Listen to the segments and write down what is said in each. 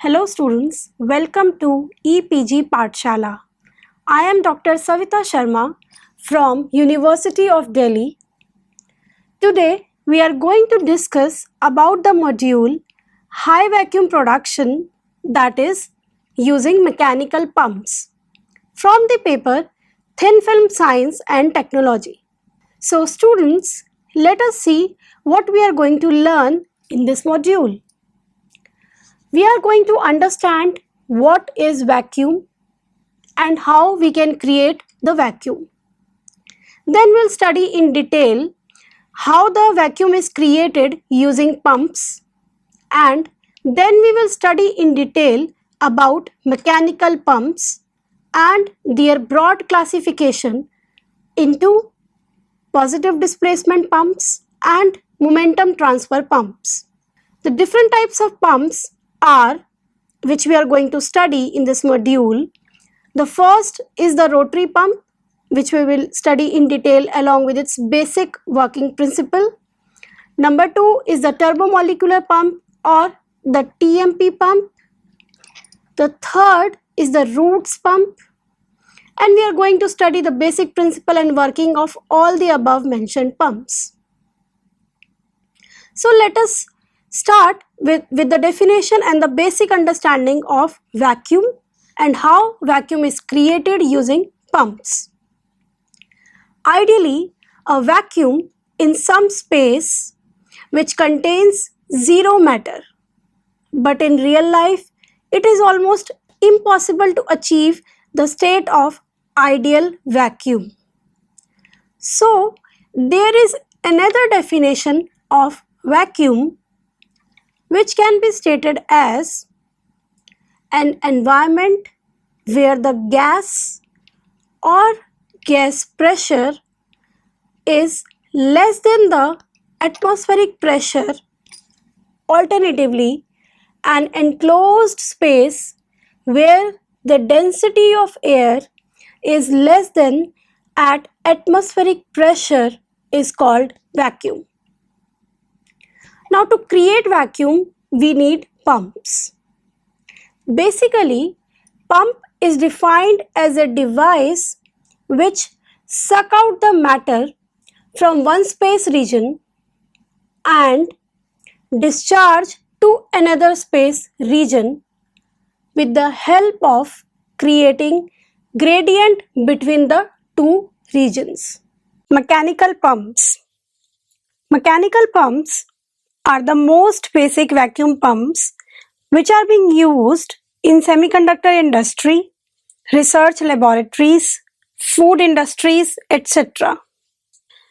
Hello students, welcome to EPG Pathshala. I am Dr. Savita Sharma from University of Delhi. Today we are going to discuss about the module High Vacuum Production, that is using mechanical pumps, from the paper Thin Film Science and Technology. So students, let us see what we are going to learn in this module. We are going to understand what is vacuum and how we can create the vacuum. Then we'll study in detail how the vacuum is created using pumps, and then we will study in detail about mechanical pumps and their broad classification into positive displacement pumps and momentum transfer pumps. The different types of pumps are, which we are going to study in this module. The first is the rotary pump, which we will study in detail along with its basic working principle. Number 2 is the turbomolecular pump or the TMP pump. The third is the roots pump, and we are going to study the basic principle and working of all the above mentioned pumps. So let us start with the definition and the basic understanding of vacuum and how vacuum is created using pumps. Ideally, a vacuum in some space which contains zero matter, but in real life it is almost impossible to achieve the state of ideal vacuum. So there is another definition of vacuum which can be stated as an environment where the gas or gas pressure is less than the atmospheric pressure, alternatively an enclosed space where the density of air is less than at atmospheric pressure is called vacuum. Now to create vacuum, we need pumps. Basically, pump is defined as a device which suck out the matter from one space region and discharge to another space region with the help of creating gradient between the two regions. Mechanical pumps. Mechanical pumps are the most basic vacuum pumps which are being used in semiconductor industry, research laboratories, food industries, etc.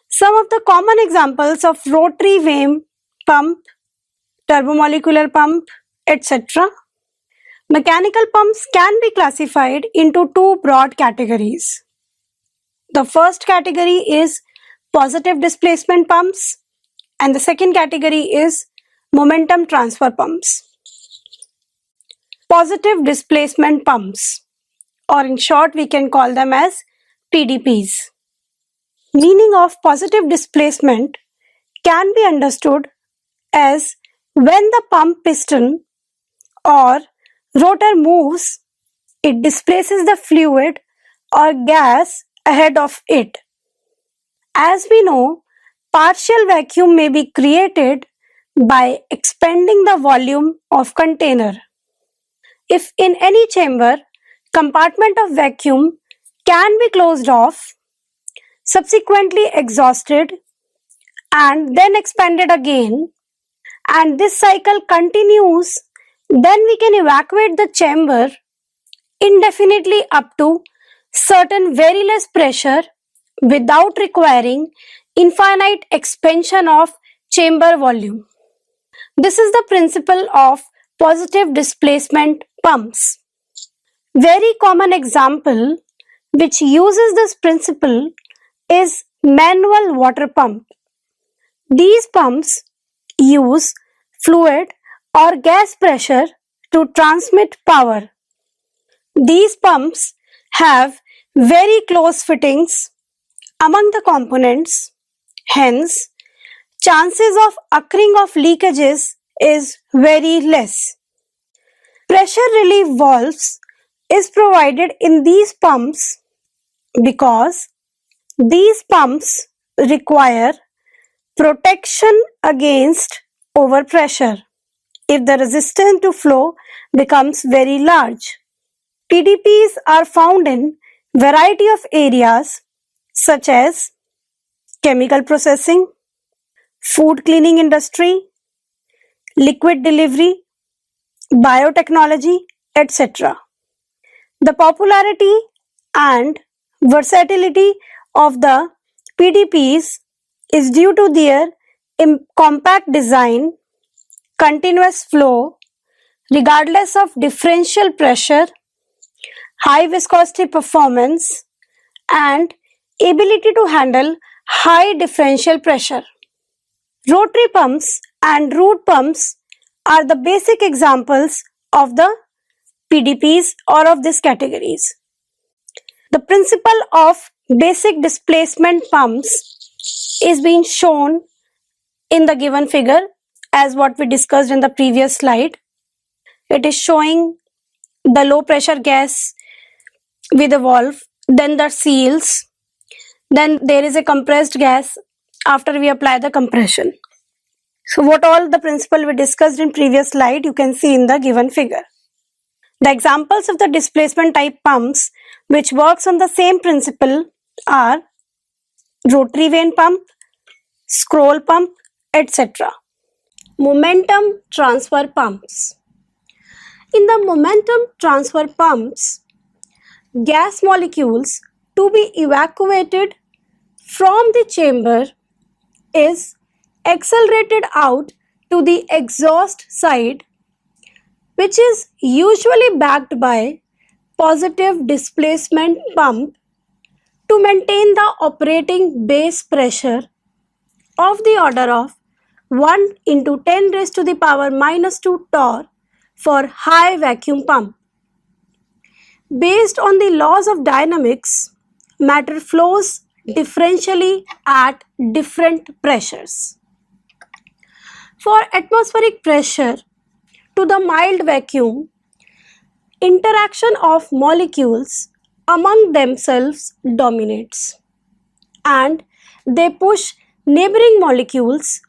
Some of the common examples of rotary vane pump, turbomolecular pump, etc. Mechanical pumps can be classified into two broad categories. The first category is positive displacement pumps, and the second category is momentum transfer pumps. Positive displacement pumps, or in short we can call them as PDPs. Meaning of positive displacement can be understood as when the pump piston or rotor moves, it displaces the fluid or gas ahead of it. As we know, partial vacuum may be created by expanding the volume of container. If in any chamber, compartment of vacuum can be closed off, subsequently exhausted and then expanded again, and this cycle continues, then we can evacuate the chamber indefinitely up to certain very less pressure without requiring infinite expansion of chamber volume. This is the principle of positive displacement pumps. Very common example which uses this principle is manual water pump. These pumps use fluid or gas pressure to transmit power. These pumps have very close fittings among the components, hence chances of occurring of leakages is very less. Pressure relief valves is provided in these pumps because these pumps require protection against overpressure if the resistance to flow becomes very large. PDPs are found in variety of areas such as chemical processing, food cleaning industry, liquid delivery, biotechnology, etc. The popularity and versatility of the PDPs is due to their compact design, continuous flow, regardless of differential pressure, high viscosity performance, and ability to handle high differential pressure. Rotary pumps and root pumps are the basic examples of the PDPs or of these categories. The principle of basic displacement pumps is being shown in the given figure as what we discussed in the previous slide. It is showing the low pressure gas with a valve, then the seals, then there is a compressed gas after we apply the compression. So what all the principle we discussed in previous slide you can see in the given figure. The examples of the displacement type pumps which works on the same principle are rotary vane pump, scroll pump, etc. Momentum transfer pumps. In the momentum transfer pumps, gas molecules to be evacuated from the chamber is accelerated out to the exhaust side, which is usually backed by positive displacement pump to maintain the operating base pressure of the order of 1 into 10 raised to the power minus 2 torr for high vacuum pump. Based on the laws of dynamics, matter flows differentially at different pressures. For atmospheric pressure to the mild vacuum, interaction of molecules among themselves dominates and they push neighboring molecules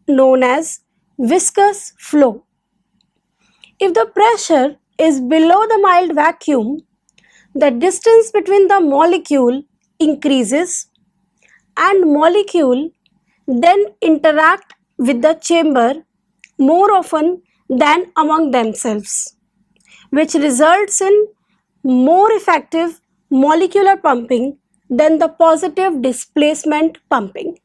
known as viscous flow. If the pressure is below the mild vacuum, the distance between the molecule increases and molecule then interact with the chamber more often than among themselves, which results in more effective molecular pumping than the positive displacement pumping.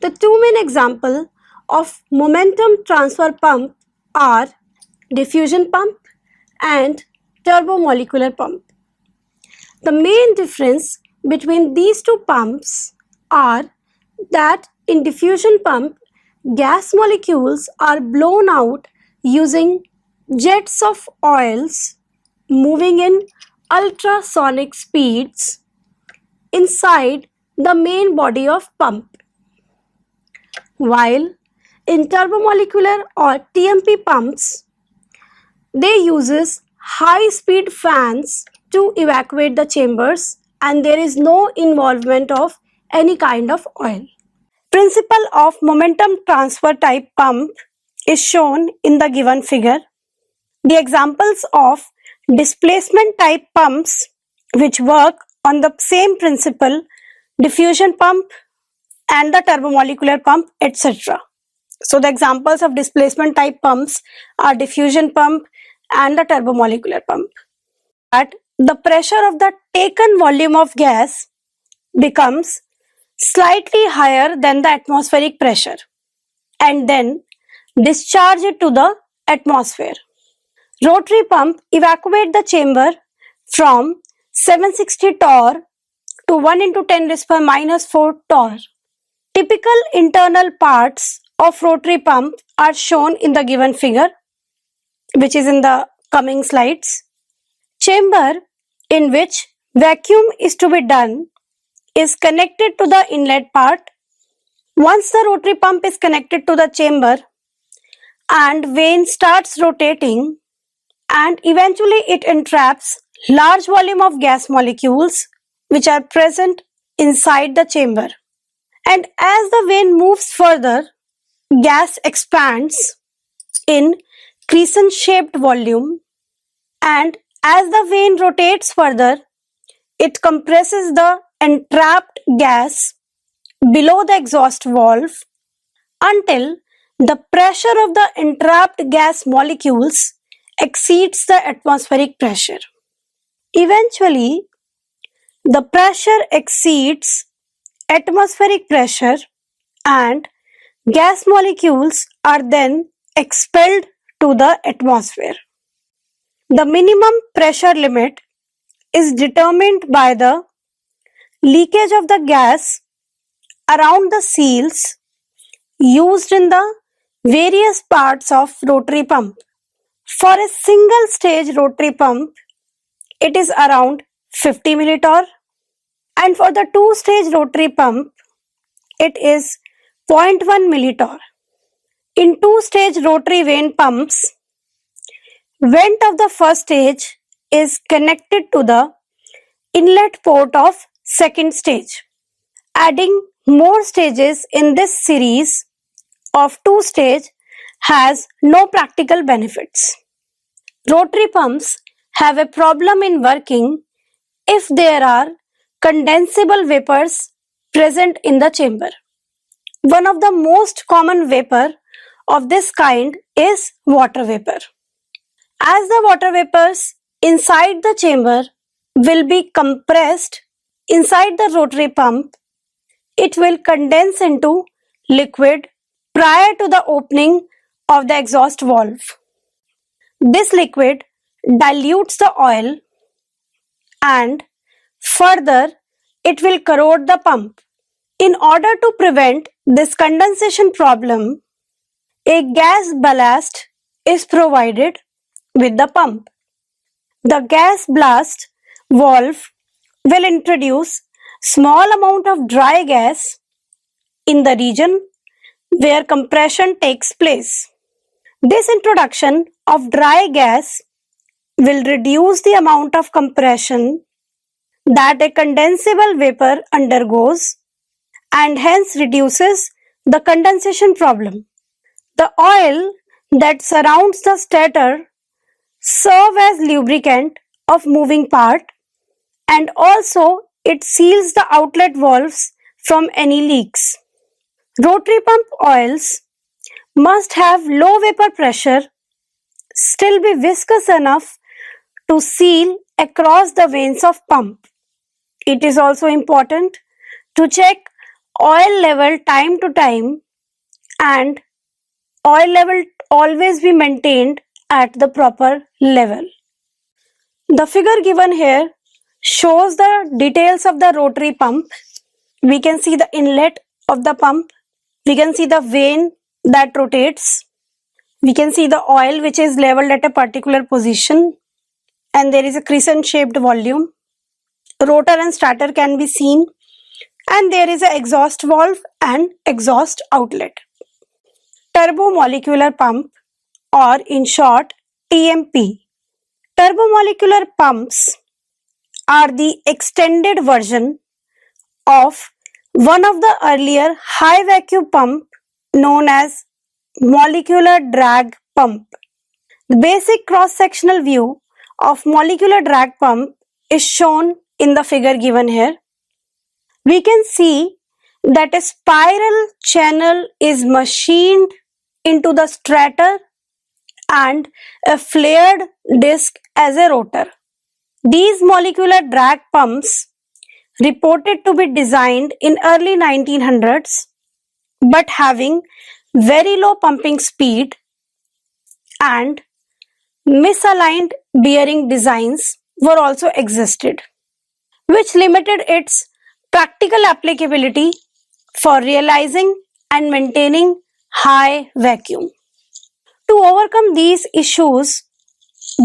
The two main examples of momentum transfer pump are diffusion pump and turbomolecular pump. The main difference between these two pumps are that in diffusion pump, gas molecules are blown out using jets of oils moving in ultrasonic speeds inside the main body of pump. While in turbomolecular or TMP pumps, they uses high-speed fans to evacuate the chambers and there is no involvement of any kind of oil. Principle of momentum transfer type pump is shown in the given figure. The examples of displacement type pumps which work on the same principle, diffusion pump and the turbomolecular pump, etc. So the examples of displacement type pumps are diffusion pump and the turbomolecular pump. At the pressure of the taken volume of gas becomes slightly higher than the atmospheric pressure and then discharge it to the atmosphere. Rotary pump evacuate the chamber from 760 torr to 1 into 10 raised by minus 4 torr. Typical internal parts of rotary pump are shown in the given figure, which is in the coming slides. Chamber in which vacuum is to be done is connected to the inlet part. Once the rotary pump is connected to the chamber, and vane starts rotating, and eventually it entraps large volume of gas molecules which are present inside the chamber. And as the vane moves further, gas expands in crescent-shaped volume, and as the vane rotates further, it compresses the entrapped gas below the exhaust valve until the pressure of the entrapped gas molecules exceeds the atmospheric pressure. Eventually, the pressure exceeds atmospheric pressure and gas molecules are then expelled to the atmosphere. The minimum pressure limit is determined by the leakage of the gas around the seals used in the various parts of rotary pump. For a single stage rotary pump, it is around 50 millitorr, and for the two-stage rotary pump, it is 0.1 millitorr. In two-stage rotary vane pumps, vent of the first stage is connected to the inlet port of second stage. Adding more stages in this series of two-stage has no practical benefits. Rotary pumps have a problem in working if there are condensable vapors present in the chamber. One of the most common vapor of this kind is water vapor. As the water vapors inside the chamber will be compressed inside the rotary pump, it will condense into liquid prior to the opening of the exhaust valve. This liquid dilutes the oil and further it will corrode the pump. In order to prevent this condensation problem, a gas ballast is provided with the pump. The gas blast valve will introduce small amount of dry gas in the region where compression takes place. This introduction of dry gas will reduce the amount of compression that a condensable vapor undergoes and hence reduces the condensation problem. The oil that surrounds the stator serves as lubricant of moving part, and also it seals the outlet valves from any leaks. Rotary pump oils must have low vapor pressure, still be viscous enough to seal across the vanes of pump. It is also important to check oil level time to time, and oil level always be maintained at the proper level. The figure given here shows the details of the rotary pump. We can see the inlet of the pump. We can see the vane that rotates. We can see the oil which is leveled at a particular position, and there is a crescent shaped volume. Rotor and stator can be seen, and there is an exhaust valve and exhaust outlet. Turbomolecular pump, or in short TMP. Turbomolecular pumps are the extended version of one of the earlier high vacuum pump known as molecular drag pump. The basic cross-sectional view of molecular drag pump is shown in the figure given here. We can see that a spiral channel is machined into the stator and a flared disc as a rotor. These molecular drag pumps reported to be designed in early 1900s but having very low pumping speed and misaligned bearing designs were also existed, which limited its practical applicability for realizing and maintaining high vacuum. To overcome these issues,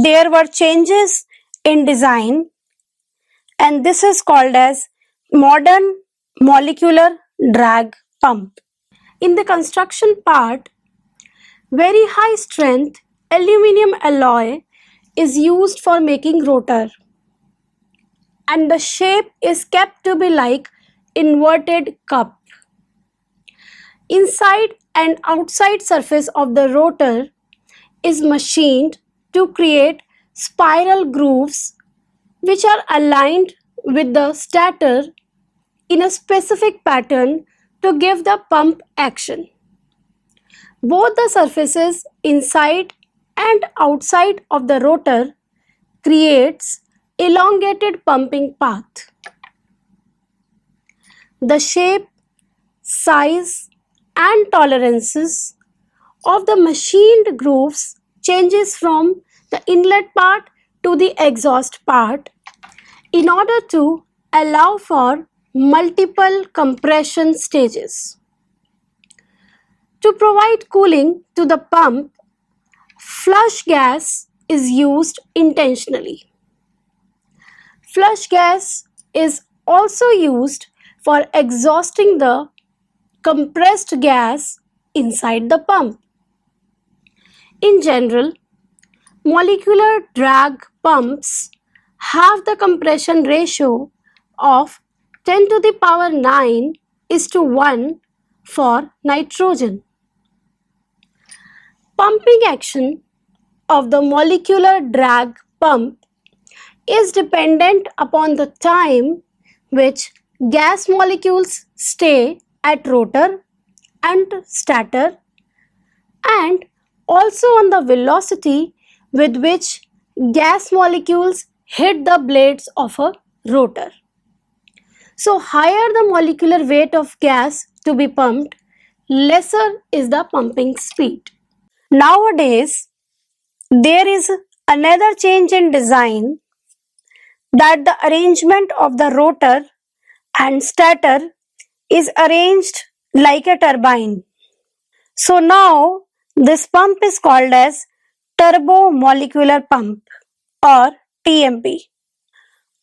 there were changes in design, and this is called as modern molecular drag pump. In the construction part, Very high strength aluminum alloy is used for making rotor, and the shape is kept to be like inverted cup. Inside and outside surface of the rotor is machined to create spiral grooves which are aligned with the stator in a specific pattern to give the pump action. Both the surfaces inside and outside of the rotor creates elongated pumping path. The shape, size and tolerances of the machined grooves changes from the inlet part to the exhaust part in order to allow for multiple compression stages. To provide cooling to the pump, flush gas is used intentionally. Flush gas is also used for exhausting the compressed gas inside the pump. In general, molecular drag pumps have the compression ratio of 10 to the power 9 is to 1 for nitrogen. Pumping action of the molecular drag pump is dependent upon the time which gas molecules stay at rotor and stator, and also on the velocity with which gas molecules hit the blades of a rotor. So higher the molecular weight of gas to be pumped, lesser is the pumping speed. Nowadays, there is another change in design, that the arrangement of the rotor and stator is arranged like a turbine. So now this pump is called as turbomolecular pump or TMP.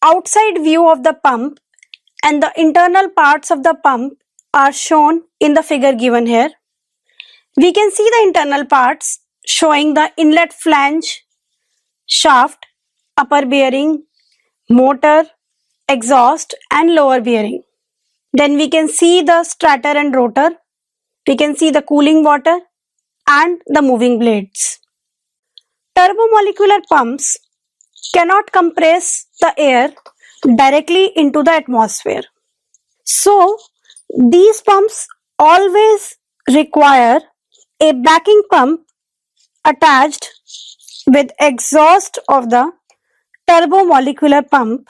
Outside view of the pump and the internal parts of the pump are shown in the figure given here. We can see the internal parts showing the inlet flange, shaft, upper bearing, motor, exhaust and lower bearing. Then we can see the stator and rotor. We can see the cooling water and the moving blades. Turbomolecular pumps cannot compress the air directly into the atmosphere. So, these pumps always require a backing pump attached with exhaust of the turbomolecular pump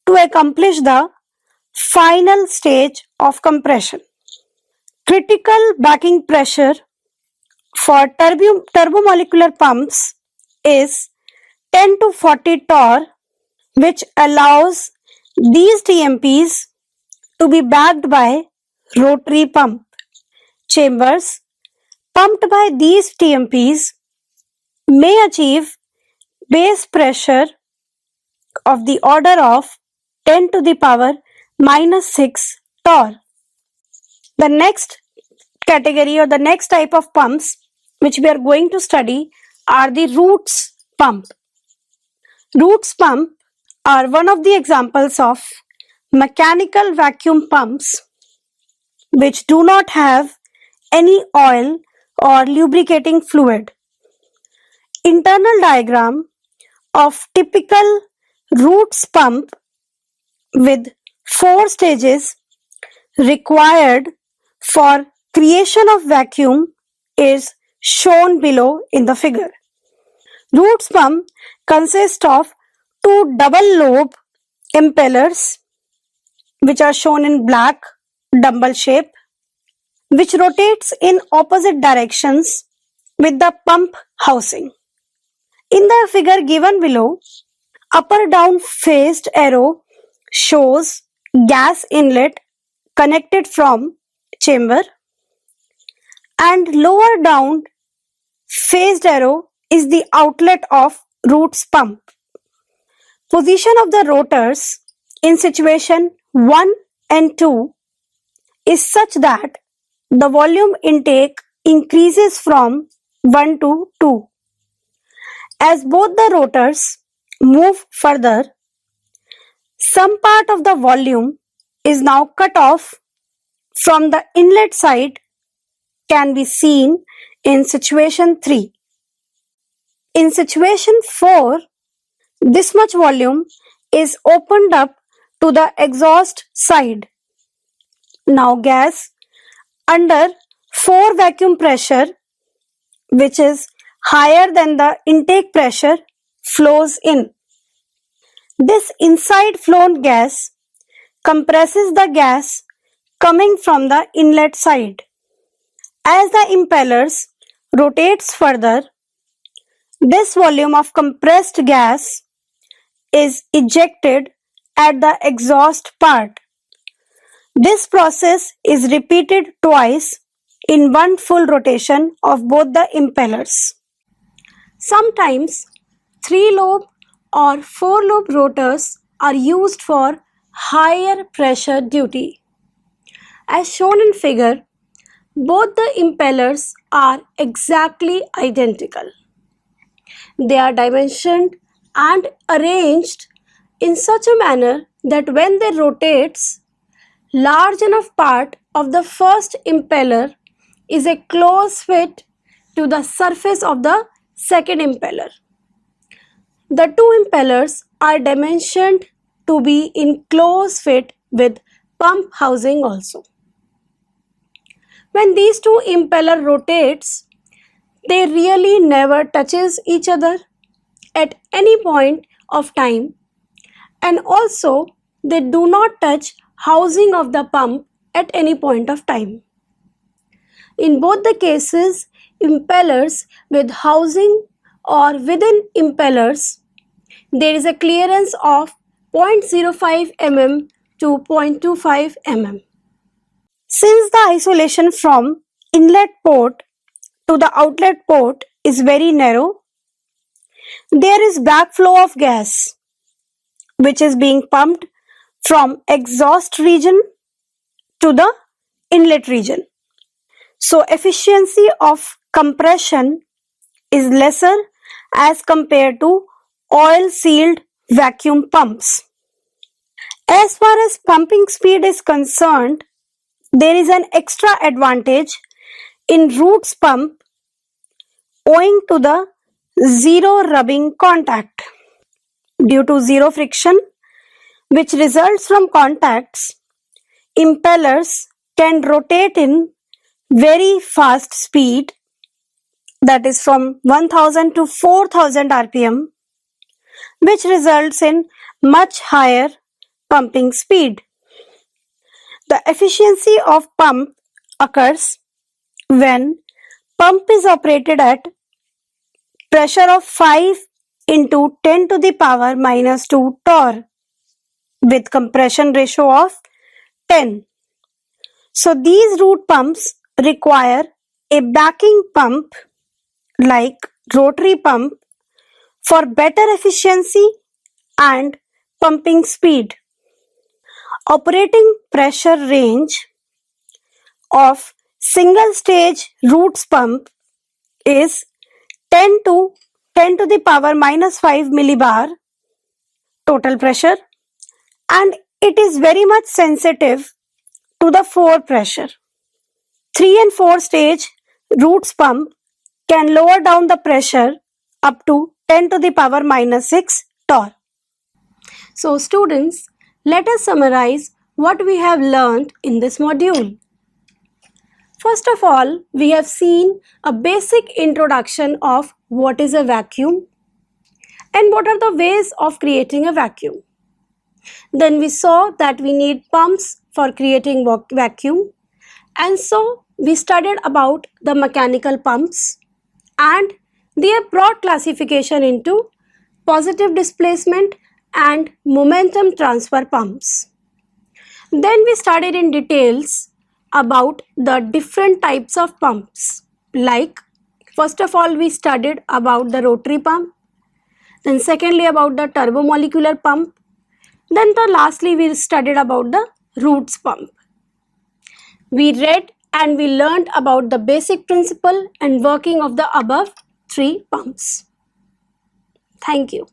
to accomplish the final stage of compression. Critical backing pressure for turbomolecular pumps is 10 to 40 torr, which allows these TMPs to be backed by rotary pump. Chambers pumped by these TMPs may achieve base pressure of the order of 10 to the power minus 6 torr. The next category or the next type of pumps which we are going to study are the roots pump. Roots pump are one of the examples of mechanical vacuum pumps which do not have any oil or lubricating fluid. Internal diagram of typical roots pump with 4 stages required for creation of vacuum is shown below in the figure. Roots pump consists of 2 double lobe impellers which are shown in black dumbbell shape, which rotates in opposite directions with the pump housing. In the figure given below, upper down phased arrow shows gas inlet connected from chamber, and lower down phased arrow is the outlet of roots pump. Position of the rotors in situation 1 and 2 is such that the volume intake increases from 1 to 2. As both the rotors move further, some part of the volume is now cut off from the inlet side can be seen in situation 3. In situation 4, this much volume is opened up to the exhaust side. Now gas under 4 vacuum pressure, which is higher than the intake pressure, flows in. This inside flown gas compresses the gas coming from the inlet side. As the impellers rotates further, this volume of compressed gas is ejected at the exhaust part. This process is repeated twice in one full rotation of both the impellers. Sometimes 3-lobe or 4-lobe rotors are used for higher pressure duty. As shown in figure, both the impellers are exactly identical. They are dimensioned and arranged in such a manner that when they rotates, large enough part of the first impeller is a close fit to the surface of the second impeller. The two impellers are dimensioned to be in close fit with pump housing also. When these two impeller rotates, they really never touches each other at any point of time, and also they do not touch housing of the pump at any point of time. In both the cases, impellers with housing or within impellers, there is a clearance of 0.05 mm to 0.25 mm. Since the isolation from inlet port to the outlet port is very narrow, there is backflow of gas which is being pumped from exhaust region to the inlet region. So efficiency of compression is lesser as compared to oil-sealed vacuum pumps. As far as pumping speed is concerned, there is an extra advantage in roots pump owing to the zero rubbing contact. Due to zero friction, which results from contacts, impellers can rotate in very fast speed, that is from 1000 to 4000 rpm, which results in much higher pumping speed. The efficiency of pump occurs when pump is operated at pressure of 5 into 10 to the power minus 2 torr with compression ratio of 10. So these root pumps require a backing pump like rotary pump for better efficiency and pumping speed. Operating pressure range of single stage roots pump is 10 to 10 to the power minus 5 millibar total pressure, and it is very much sensitive to the 4 pressure. 3 and 4 stage roots pump can lower down the pressure up to 10 to the power minus 6 torr. So students, let us summarize what we have learned in this module. First of all, we have seen a basic introduction of what is a vacuum and what are the ways of creating a vacuum. Then we saw that we need pumps for creating vacuum, and so we studied about the mechanical pumps and their broad classification into positive displacement and momentum transfer pumps. Then we studied in details about the different types of pumps, like first of all we studied about the rotary pump, then secondly about the turbomolecular pump, then lastly we studied about the roots pump. We read and we learned about the basic principle and working of the above 3 pumps. Thank you.